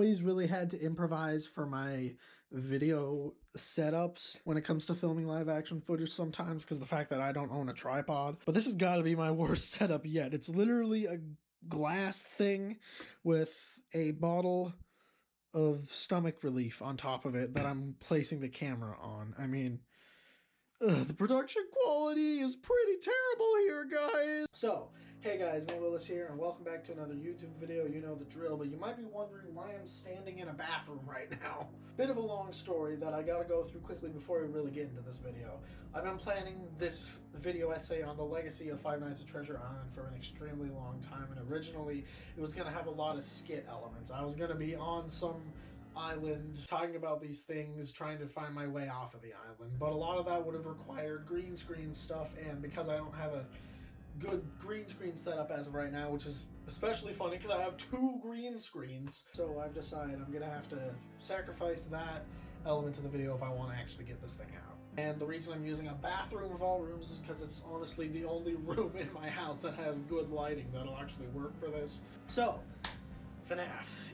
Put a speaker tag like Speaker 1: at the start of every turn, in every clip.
Speaker 1: always really had to improvise for my video setups when it comes to filming live action footage sometimes because the fact that I don't own a tripod. But this has got to be my worst setup yet. It's literally a glass thing with a bottle of stomach relief on top of it that I'm placing the camera on. I mean, the production quality is pretty terrible here, guys. So, hey guys, Nate Willis here, and welcome back to another YouTube video. You know the drill, but you might be wondering why I'm standing in a bathroom right now. Bit of a long story that I gotta go through quickly before we really get into this video. I've been planning this video essay on the legacy of Five Nights at Treasure Island for an extremely long time, and originally it was gonna have a lot of skit elements. I was gonna be on some island talking about these things, trying to find my way off of the island, but a lot of that would have required green screen stuff, and because I don't have a good green screen setup as of right now, which is especially funny because I have 2 green screens, so I've decided I'm gonna have to sacrifice that element of the video if I want to actually get this thing out. And the reason I'm using a bathroom of all rooms is because it's honestly the only room in my house that has good lighting that'll actually work for this. So, FNAF.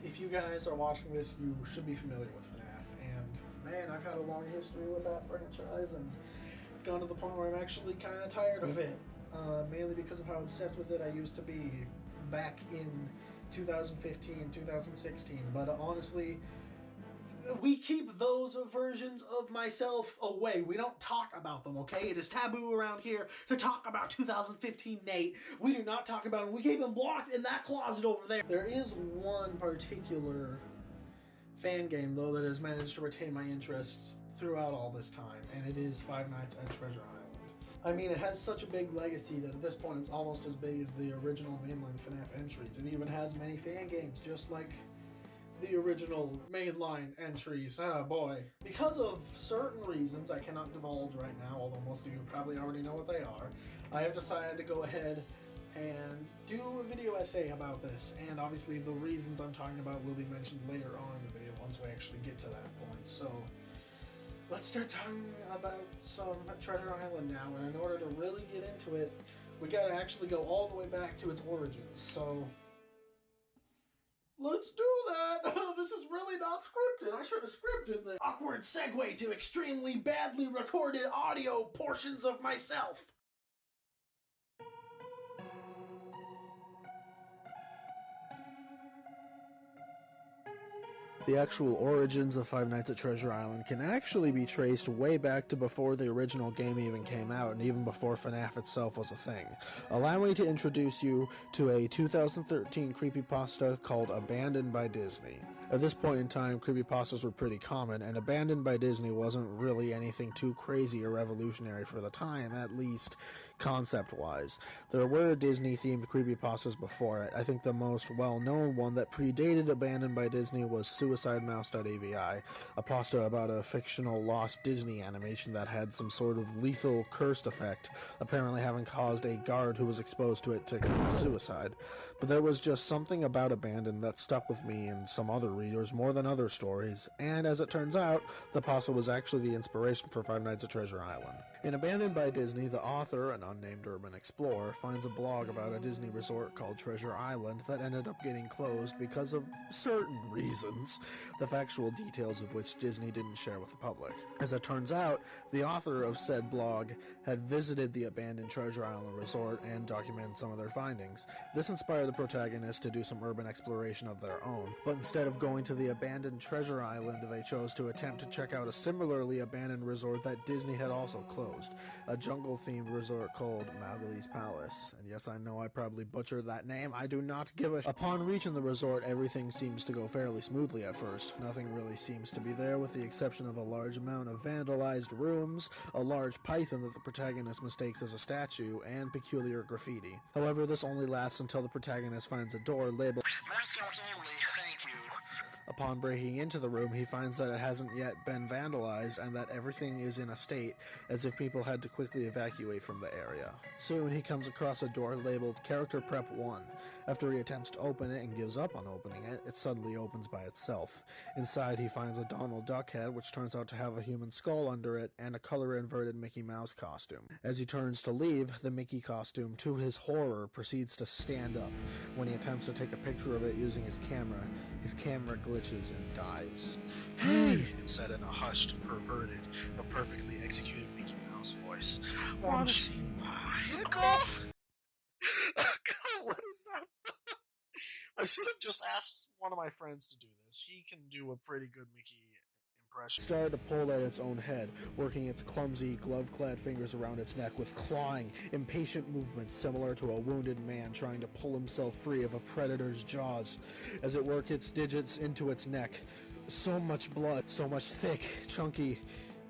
Speaker 1: If you guys are watching this, you should be familiar with FNAF, and man, I've had a long history with that franchise, and it's gone to the point where I'm actually kind of tired of it, mainly because of how obsessed with it I used to be back in 2015, 2016, but honestly, we keep those versions of myself away. We don't talk about them, okay? It is taboo around here to talk about 2015 Nate. We do not talk about him. We keep him blocked in that closet over there. There is one particular fan game, though, that has managed to retain my interest throughout all this time, and it is Five Nights at Treasure Island. I mean, it has such a big legacy that at this point it's almost as big as the original mainline FNAF entries. It even has many fan games, just like the original mainline entries. Oh boy. Because of certain reasons I cannot divulge right now, although most of you probably already know what they are, I have decided to go ahead and do a video essay about this, and obviously the reasons I'm talking about will be mentioned later on in the video once we actually get to that point. So let's start talking about some Treasure Island now, and in order to really get into it, we gotta actually go all the way back to its origins. So let's do that! This is really not scripted. I should have scripted this. Awkward segue to extremely badly recorded audio portions of myself.
Speaker 2: The actual origins of Five Nights at Treasure Island can actually be traced way back to before the original game even came out, and even before FNAF itself was a thing. Allow me to introduce you to a 2013 creepypasta called Abandoned by Disney. At this point in time, creepypastas were pretty common, and Abandoned by Disney wasn't really anything too crazy or revolutionary for the time, at least concept-wise. There were Disney-themed creepypastas before it. I think the most well-known one that predated Abandoned by Disney was SuicideMouse.avi, a pasta about a fictional lost Disney animation that had some sort of lethal cursed effect, apparently having caused a guard who was exposed to it to commit suicide. But there was just something about Abandoned that stuck with me and some other readers more than other stories, and as it turns out, the pasta was actually the inspiration for Five Nights at Treasure Island. In Abandoned by Disney, the author, an unnamed urban explorer, finds a blog about a Disney resort called Treasure Island that ended up getting closed because of certain reasons, the factual details of which Disney didn't share with the public. As it turns out, the author of said blog had visited the abandoned Treasure Island resort and documented some of their findings. This inspired the protagonists to do some urban exploration of their own, but instead of going to the abandoned Treasure Island, they chose to attempt to check out a similarly abandoned resort that Disney had also closed, a jungle-themed resort called Mowgli's Palace. And yes, I know I probably butchered that name. I do not give a Upon reaching the resort, everything seems to go fairly smoothly at first. Nothing really seems to be there, with the exception of a large amount of vandalized rooms, a large python that the protagonist mistakes as a statue, and peculiar graffiti. However, this only lasts until the protagonist finds a door labeled "Mascots only, thank you." Upon breaking into the room, he finds that it hasn't yet been vandalized and that everything is in a state as if people had to quickly evacuate from the area. Soon, he comes across a door labeled Character Prep 1. After he attempts to open it and gives up on opening it, it suddenly opens by itself. Inside, he finds a Donald Duck head, which turns out to have a human skull under it, and a color-inverted Mickey Mouse costume. As he turns to leave, the Mickey costume, to his horror, proceeds to stand up. When he attempts to take a picture of it using his camera, his camera glitches and dies. Hey, it said in a hushed, perverted, but perfectly executed Mickey Mouse voice. Wanna see my hiccup? What is that? I should have just asked one of my friends to do this. He can do a pretty good Mickey impression. It started to pull at its own head, working its clumsy, glove-clad fingers around its neck with clawing, impatient movements similar to a wounded man trying to pull himself free of a predator's jaws. As it worked its digits into its neck, so much blood, so much thick, chunky,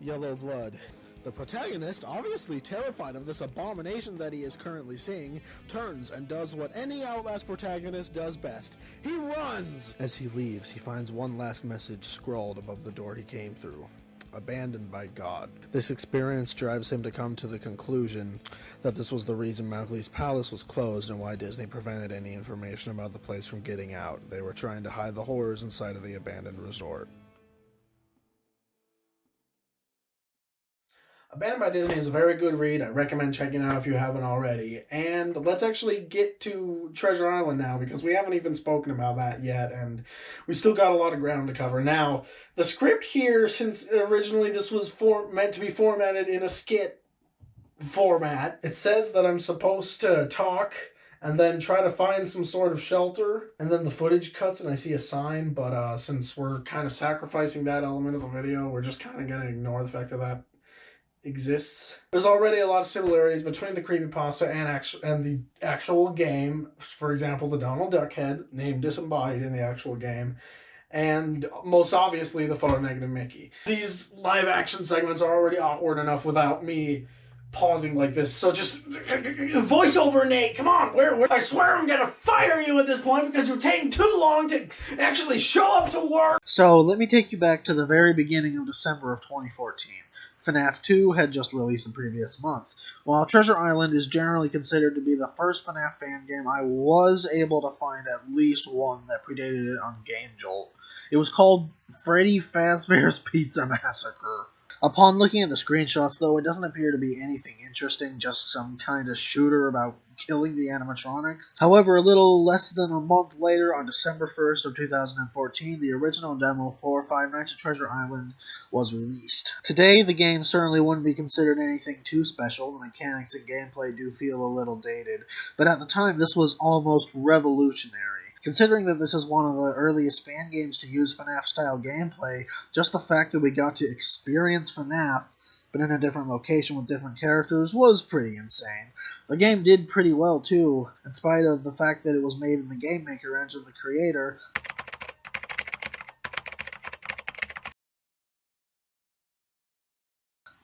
Speaker 2: yellow blood. The protagonist, obviously terrified of this abomination that he is currently seeing, turns and does what any Outlast protagonist does best. He runs! As he leaves, he finds one last message scrawled above the door he came through. Abandoned by God. This experience drives him to come to the conclusion that this was the reason Mowgli's palace was closed and why Disney prevented any information about the place from getting out. They were trying to hide the horrors inside of the abandoned resort.
Speaker 1: Abandoned by Disney is a very good read. I recommend checking out if you haven't already. And let's actually get to Treasure Island now, because we haven't even spoken about that yet, and we still got a lot of ground to cover. Now, the script here, since originally this was meant to be formatted in a skit format, it says that I'm supposed to talk and then try to find some sort of shelter, and then the footage cuts and I see a sign, but since we're kind of sacrificing that element of the video, we're just kind of going to ignore the fact that that exists. There's already a lot of similarities between the creepypasta and the actual game. For example, the Donald Duck head, name disembodied in the actual game, and most obviously the photo negative Mickey. These live action segments are already awkward enough without me pausing like this, so just voiceover, Nate, come on, where I swear I'm gonna fire you at this point because you're taking too long to actually show up to work. So let me take you back to the very beginning of December of 2014. FNAF 2 had just released the previous month. While Treasure Island is generally considered to be the first FNAF fan game, I was able to find at least one that predated it on Game Jolt. It was called Freddy Fazbear's Pizza Massacre. Upon looking at the screenshots, though, it doesn't appear to be anything interesting, just some kind of shooter about killing the animatronics. However, a little less than a month later, on December 1st of 2014, the original demo for Five Nights at Treasure Island was released. Today, the game certainly wouldn't be considered anything too special. The mechanics and gameplay do feel a little dated, but at the time, this was almost revolutionary. Considering that this is one of the earliest fan games to use FNAF-style gameplay, just the fact that we got to experience FNAF, but in a different location with different characters, was pretty insane. The game did pretty well, too, in spite of the fact that it was made in the GameMaker engine. The creator,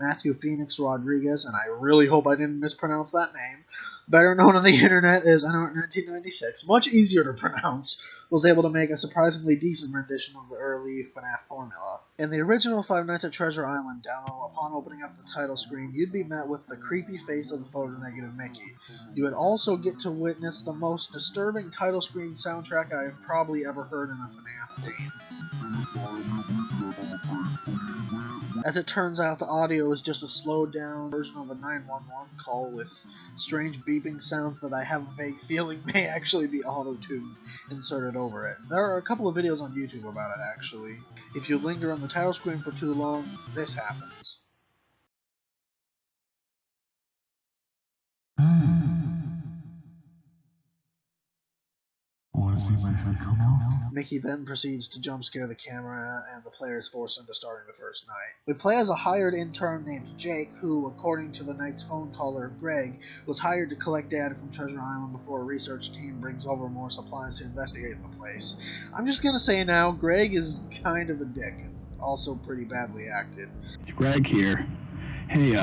Speaker 1: Matthew Phoenix Rodriguez, and I really hope I didn't mispronounce that name, better known on the internet as N1996, much easier to pronounce, was able to make a surprisingly decent rendition of the early FNAF formula. In the original Five Nights at Treasure Island demo, upon opening up the title screen, you'd be met with the creepy face of the photo-negative Mickey. You would also get to witness the most disturbing title screen soundtrack I have probably ever heard in a FNAF game. As it turns out, the audio is just a slowed-down version of a 911 call with strange beeping sounds that I have a vague feeling may actually be auto-tuned inserted over it. There are a couple of videos on YouTube about it, actually. If you linger on the title screen for too long, this happens.
Speaker 3: Want to see my head come off?
Speaker 1: Mickey then proceeds to jump scare the camera, and the players force into starting the first night. We play as a hired intern named Jake, who, according to the night's phone caller, Greg, was hired to collect data from Treasure Island before a research team brings over more supplies to investigate the place. I'm just gonna say now, Greg is kind of a dick, and also pretty badly acted.
Speaker 3: It's Greg here. Hey,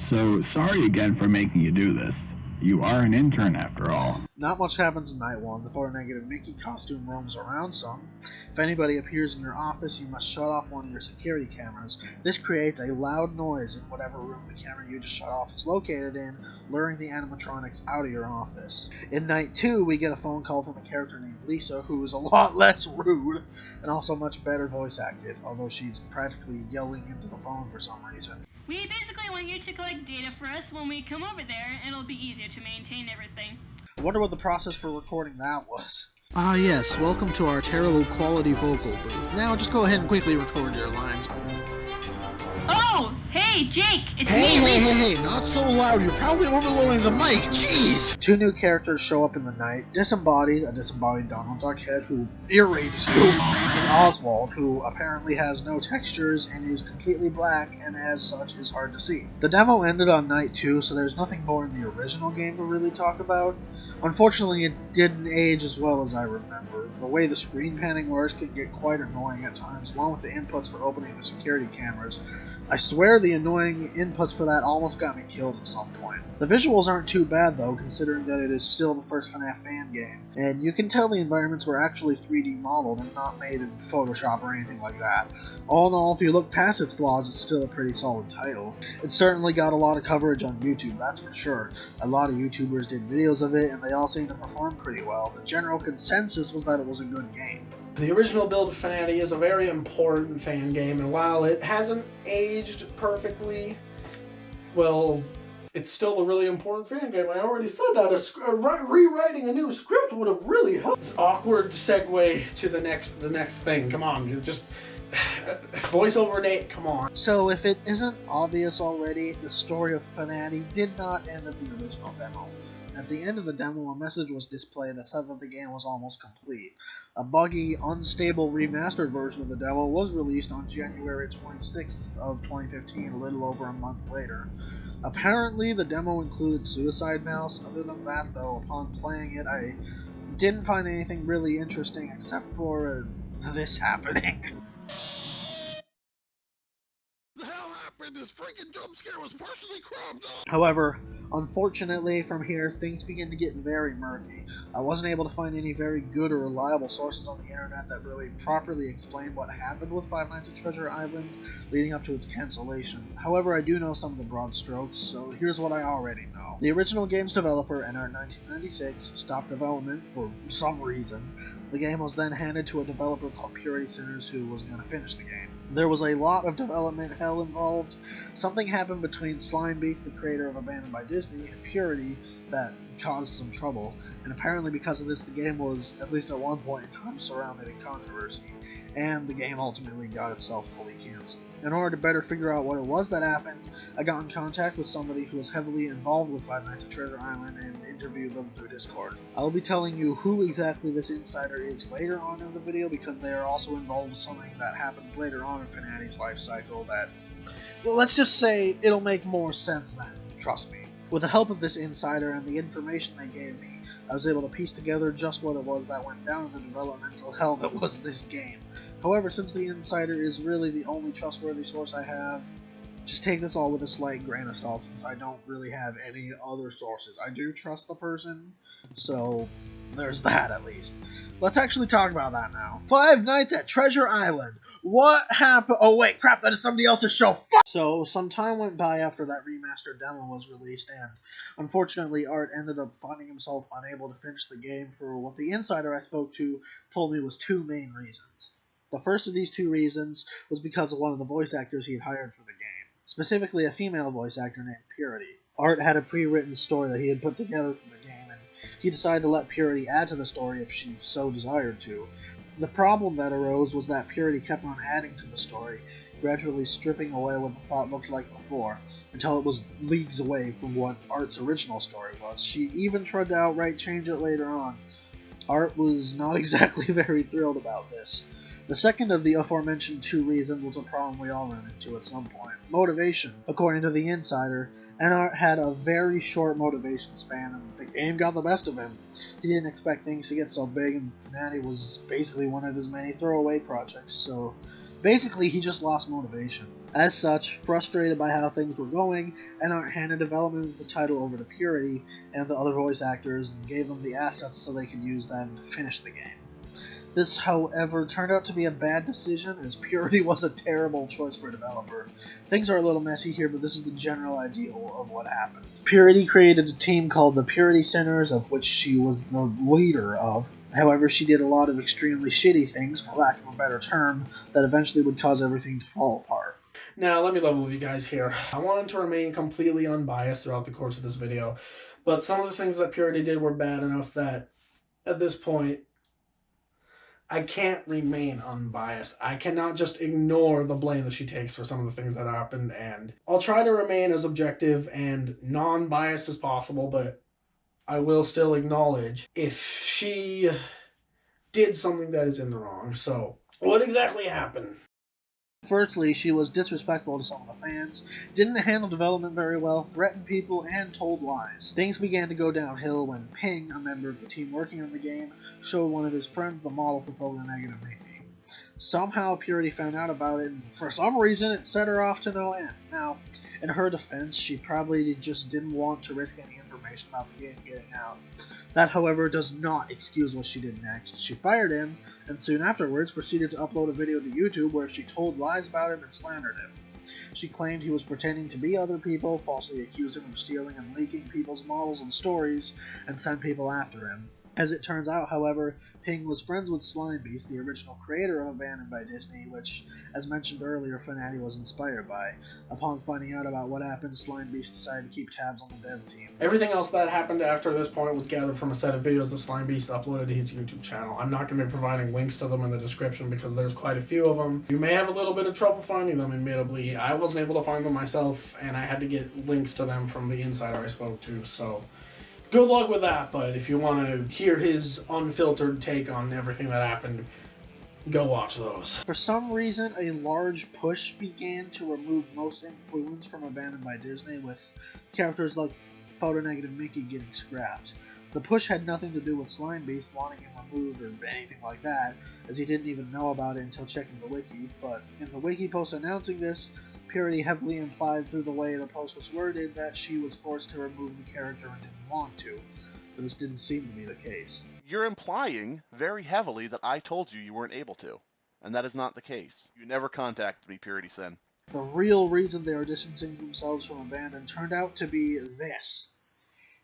Speaker 3: so sorry again for making you do this. You are an intern after all.
Speaker 1: Not much happens in Night 1. The photo-negative Mickey costume roams around some. If anybody appears in your office, you must shut off one of your security cameras. This creates a loud noise in whatever room the camera you just shut off is located in, luring the animatronics out of your office. In Night 2, we get a phone call from a character named Lisa, who is a lot less rude, and also much better voice acted, although she's practically yelling into the phone for some reason.
Speaker 4: We basically want you to collect data for us. When we come over there, it'll be easier to maintain everything.
Speaker 1: I wonder what the process for recording that was.
Speaker 2: Ah yes, welcome to our terrible quality vocal booth. Now just go ahead and quickly record your lines.
Speaker 4: Oh, hey, Jake, it's
Speaker 2: Hey,
Speaker 4: me,
Speaker 2: hey,
Speaker 4: Lisa.
Speaker 2: hey, hey, not so loud, you're probably overloading the mic, jeez! Two new characters show up in the night, a disembodied Donald Duck head who irritates you, and Oswald, who apparently has no textures and is completely black and as such is hard to see. The demo ended on night 2, so there's nothing more in the original game to really talk about. Unfortunately, it didn't age as well as I remember. The way the screen panning works can get quite annoying at times, along with the inputs for opening the security cameras. I swear the annoying inputs for that almost got me killed at some point. The visuals aren't too bad though, considering that it is still the first FNAF fan game, and you can tell the environments were actually 3D modeled and not made in Photoshop or anything like that. All in all, if you look past its flaws, it's still a pretty solid title. It certainly got a lot of coverage on YouTube, that's for sure. A lot of YouTubers did videos of it, and they all seemed to perform pretty well. The general consensus was that it was a good game.
Speaker 1: The original build of FNATI is a very important fan game, and while it hasn't aged perfectly, well, it's still a really important fan game. I already said that. Rewriting a new script would have really helped. It's awkward segue to the next thing. Come on, just voiceover Nate. Come on. So if it isn't obvious already, the story of FNATI did not end at the original demo. At the end of the demo, a message was displayed that said that the game was almost complete. A buggy, unstable remastered version of the demo was released on January 26th of 2015, a little over a month later. Apparently, the demo included Suicide Mouse. Other than that, though, upon playing it, I didn't find anything really interesting except for this happening.
Speaker 5: The hell happened? This freaking jump scare was partially cropped up.
Speaker 2: However, unfortunately, from here, things begin to get very murky. I wasn't able to find any very good or reliable sources on the internet that really properly explained what happened with Five Nights at Treasure Island leading up to its cancellation. However, I do know some of the broad strokes, so here's what I already know. The original game's developer, NR1996, stopped development for some reason. The game was then handed to a developer called Purity Sinners who was going to finish the game. There was a lot of development hell involved. Something happened between Slime Beast, the creator of Abandoned by Disney, and Purity that caused some trouble, and apparently because of this the game was, at least at one point in time, surrounded in controversy, and the game ultimately got itself fully cancelled. In order to better figure out what it was that happened, I got in contact with somebody who was heavily involved with Five Nights at Treasure Island and interviewed them through Discord. I'll be telling you who exactly this insider is later on in the video because they are also involved with something that happens later on in FNATI's life cycle that, well, let's just say it'll make more sense then, trust me. With the help of this insider and the information they gave me, I was able to piece together just what it was that went down in the developmental hell that was this game. However, since the insider is really the only trustworthy source I have, just take this all with a slight grain of salt since I don't really have any other sources. I do trust the person, so there's that at least. Let's actually talk about that now. Five Nights at Treasure Island. What happened? Oh wait, crap, that is somebody else's show. Fuck! So, some time went by after that remastered demo was released, and unfortunately, Art ended up finding himself unable to finish the game for what the insider I spoke to told me was two main reasons. The first of these two reasons was because of one of the voice actors he had hired for the game, specifically a female voice actor named Purity. Art had a pre-written story that he had put together for the game, and he decided to let Purity add to the story if she so desired to. The problem that arose was that Purity kept on adding to the story, gradually stripping away what the plot looked like before, until it was leagues away from what Art's original story was. She even tried to outright change it later on. Art was not exactly very thrilled about this. The second of the aforementioned two reasons was a problem we all ran into at some point. Motivation. According to the insider, Art had a very short motivation span, and the game got the best of him. He didn't expect things to get so big, and FNATI was basically one of his many throwaway projects, so basically he just lost motivation. As such, frustrated by how things were going, Art handed development of the title over to Purity and the other voice actors and gave them the assets so they could use them to finish the game. This, however, turned out to be a bad decision, as Purity was a terrible choice for a developer. Things are a little messy here, but this is the general idea of what happened. Purity created a team called the Purity Sinners, of which she was the leader of. However, she did a lot of extremely shitty things, for lack of a better term, that eventually would cause everything to fall apart.
Speaker 1: Now, let me level with you guys here. I wanted to remain completely unbiased throughout the course of this video, but some of the things that Purity did were bad enough that, at this point, I can't remain unbiased. I cannot just ignore the blame that she takes for some of the things that happened, and I'll try to remain as objective and non-biased as possible, but I will still acknowledge if she did something that is in the wrong. So, what exactly happened?
Speaker 2: Firstly, she was disrespectful to some of the fans, didn't handle development very well, threatened people, and told lies. Things began to go downhill when Ping, a member of the team working on the game, showed one of his friends the model for proto-negative Mickey. Somehow Purity found out about it, and for some reason it set her off to no end. Now, in her defense, she probably just didn't want to risk any information about the game getting out. That, however, does not excuse what she did next. She fired him, and soon afterwards proceeded to upload a video to YouTube where she told lies about him and slandered him. She claimed he was pretending to be other people, falsely accused him of stealing and leaking people's models and stories, and sent people after him. As it turns out, however, Ping was friends with Slimebeast, the original creator of Abandoned by Disney, which, as mentioned earlier, FNATI was inspired by. Upon finding out about what happened, Slimebeast decided to keep tabs on the dev team.
Speaker 1: Everything else that happened after this point was gathered from a set of videos that Slimebeast uploaded to his YouTube channel. I'm not going to be providing links to them in the description because there's quite a few of them. You may have a little bit of trouble finding them, admittedly. I wasn't able to find them myself, and I had to get links to them from the insider I spoke to, so good luck with that. But if you want to hear his unfiltered take on everything that happened, go watch those.
Speaker 2: For some reason, a large push began to remove most influence from Abandoned by Disney, with characters like Photo-Negative Mickey getting scrapped. The push had nothing to do with Slimebeast wanting him removed or anything like that, as he didn't even know about it until checking the wiki, but in the wiki post announcing this, Purity heavily implied through the way the post was worded that she was forced to remove the character and didn't want to, but this didn't seem to be the case.
Speaker 6: You're implying very heavily that I told you you weren't able to, and that is not the case. You never contacted me, Purity Sen.
Speaker 2: The real reason they are distancing themselves from Abandon turned out to be this.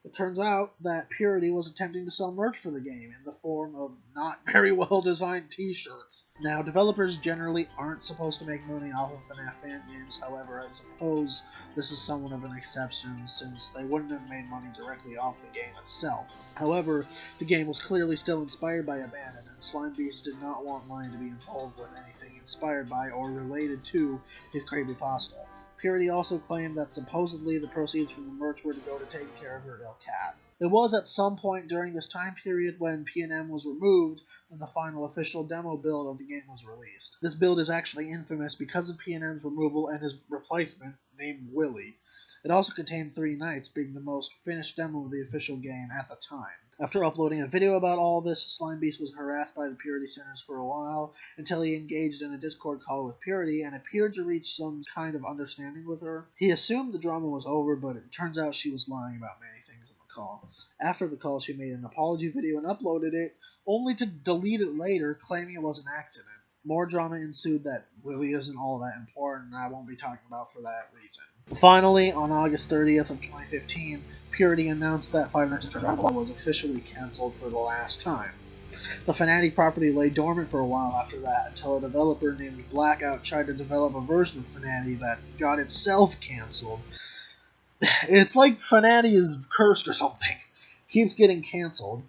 Speaker 2: It turns out that Purity was attempting to sell merch for the game in the form of not very well designed t-shirts. Now, developers generally aren't supposed to make money off of FNAF fan games, however, I suppose this is somewhat of an exception since they wouldn't have made money directly off the game itself. However, the game was clearly still inspired by Abandon, and Slimebeast did not want money to be involved with anything inspired by or related to his creepypasta. Purity also claimed that supposedly the proceeds from the merch were to go to taking care of her ill cat. It was at some point during this time period when P&M was removed that the final official demo build of the game was released. This build is actually infamous because of P&M's removal and his replacement, named Willy. It also contained 3 nights, being the most finished demo of the official game at the time. After uploading a video about all this, Slimebeast was harassed by the Purity Centers for a while, until he engaged in a Discord call with Purity and appeared to reach some kind of understanding with her. He assumed the drama was over, but it turns out she was lying about many things in the call. After the call, she made an apology video and uploaded it, only to delete it later, claiming it was an accident. More drama ensued that really isn't all that important, and I won't be talking about for that reason. Finally, on August 30th of 2015, Purity announced that Five Nights at Freddy's was officially cancelled for the last time. The FNATI property lay dormant for a while after that, until a developer named Blackout tried to develop a version of FNATI that got itself cancelled. It's like FNATI is cursed or something. Keeps getting cancelled.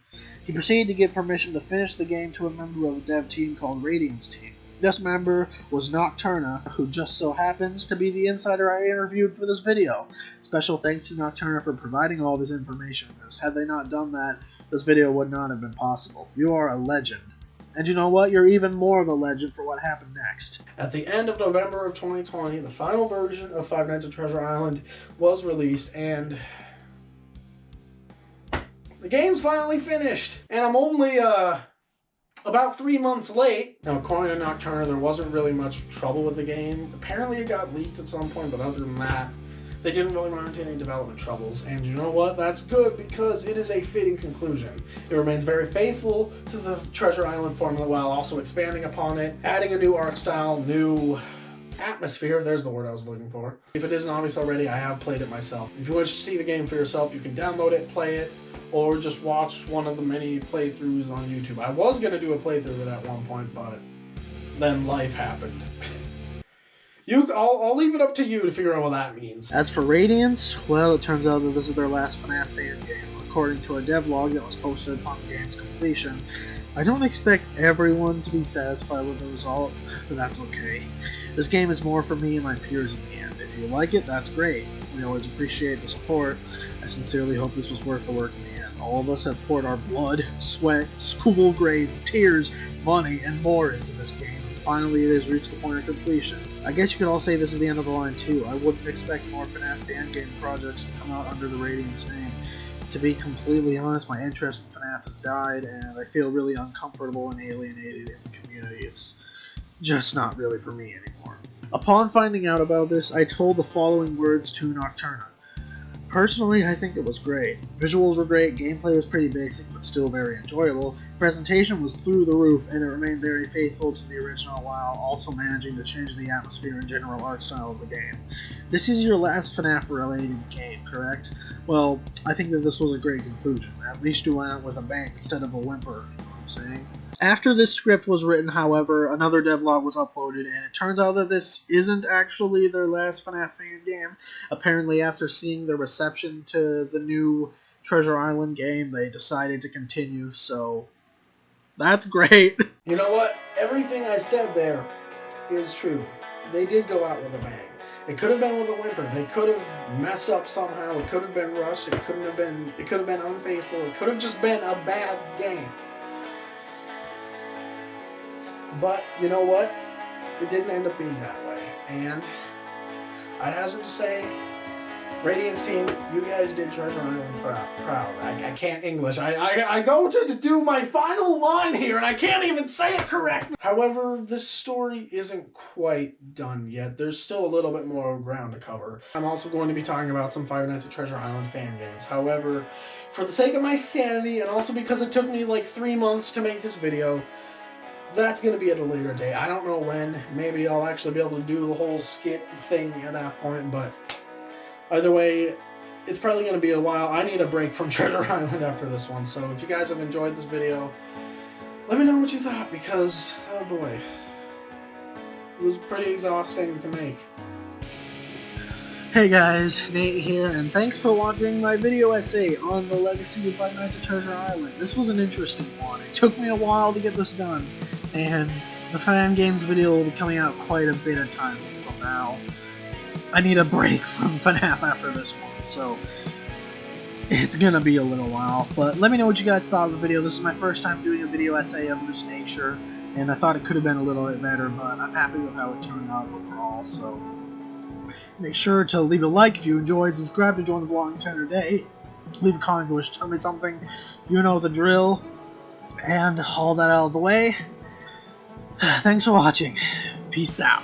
Speaker 2: He proceeded to give permission to finish the game to a member of a dev team called Radiance Team. This member was Nocturna, who just so happens to be the insider I interviewed for this video. Special thanks to Nocturna for providing all this information, as had they not done that, this video would not have been possible. You are a legend. And you know what? You're even more of a legend for what happened next.
Speaker 1: At the end of November of 2020, the final version of Five Nights at Treasure Island was released, and the game's finally finished. And I'm only, about 3 months late. Now, according to Nocturna, there wasn't really much trouble with the game. Apparently it got leaked at some point, but other than that, they didn't really run into any development troubles. And you know what? That's good, because it is a fitting conclusion. It remains very faithful to the Treasure Island formula while also expanding upon it, adding a new art style, new atmosphere. There's the word I was looking for. If it isn't obvious already, I have played it myself. If you wish to see the game for yourself, you can download it, play it, or just watch one of the many playthroughs on YouTube. I was going to do a playthrough of it at one point, but then life happened. I'll leave it up to you to figure out what that means.
Speaker 2: As for Radiance, well, it turns out that this is their last FNAF fan game. According to a devlog that was posted upon the game's completion,
Speaker 1: I don't expect everyone to be satisfied with the result, but that's okay. This game is more for me and my peers in the end. If you like it, that's great. We always appreciate the support. I sincerely hope this was worth the work in the end. All of us have poured our blood, sweat, school grades, tears, money, and more into this game. Finally, it has reached the point of completion. I guess you could all say this is the end of the line too. I wouldn't expect more FNAF fangame projects to come out under the Radiance name. To be completely honest, my interest in FNAF has died, and I feel really uncomfortable and alienated in the community. It's just not really for me anymore. Upon finding out about this, I told the following words to Nocturna. Personally, I think it was great. Visuals were great, gameplay was pretty basic but still very enjoyable, presentation was through the roof, and it remained very faithful to the original while also managing to change the atmosphere and general art style of the game. This is your last FNAF-related game, correct? Well, I think that this was a great conclusion. At least you went out with a bang instead of a whimper, you know what I'm saying? After this script was written, however, another devlog was uploaded, and it turns out that this isn't actually their last FNAF fan game. Apparently, after seeing the reception to the new Treasure Island game, they decided to continue, so that's great. You know what? Everything I said there is true. They did go out with a bang. It could have been with a whimper. They could have messed up somehow. It could have been rushed. It could have been unfaithful. It could have just been a bad game. But, you know what? It didn't end up being that way. And I have to say, Radiance Team, you guys did Treasure Island proud. I can't English. I go to do my final line here, and I can't even say it correctly. However, this story isn't quite done yet. There's still a little bit more ground to cover. I'm also going to be talking about some Five Nights at Treasure Island fan games. However, for the sake of my sanity, and also because it took me like 3 months to make this video, that's going to be at a later date. I don't know when. Maybe I'll actually be able to do the whole skit thing at that point, but either way, it's probably going to be a while. I need a break from Treasure Island after this one, so if you guys have enjoyed this video, let me know what you thought, because, oh boy, it was pretty exhausting to make. Hey guys, Nate here, and thanks for watching my video essay on the legacy of Five Nights at Treasure Island. This was an interesting one. It took me a while to get this done, and the fan games video will be coming out quite a bit of time from now. I need a break from FNAF after this one, so it's gonna be a little while. But let me know what you guys thought of the video. This is my first time doing a video essay of this nature, and I thought it could have been a little bit better, but I'm happy with how it turned out overall, so make sure to leave a like if you enjoyed, subscribe to join the vlogging center today, leave a comment if you wish to tell me something, you know the drill, and all that out of the way. Thanks for watching. Peace out.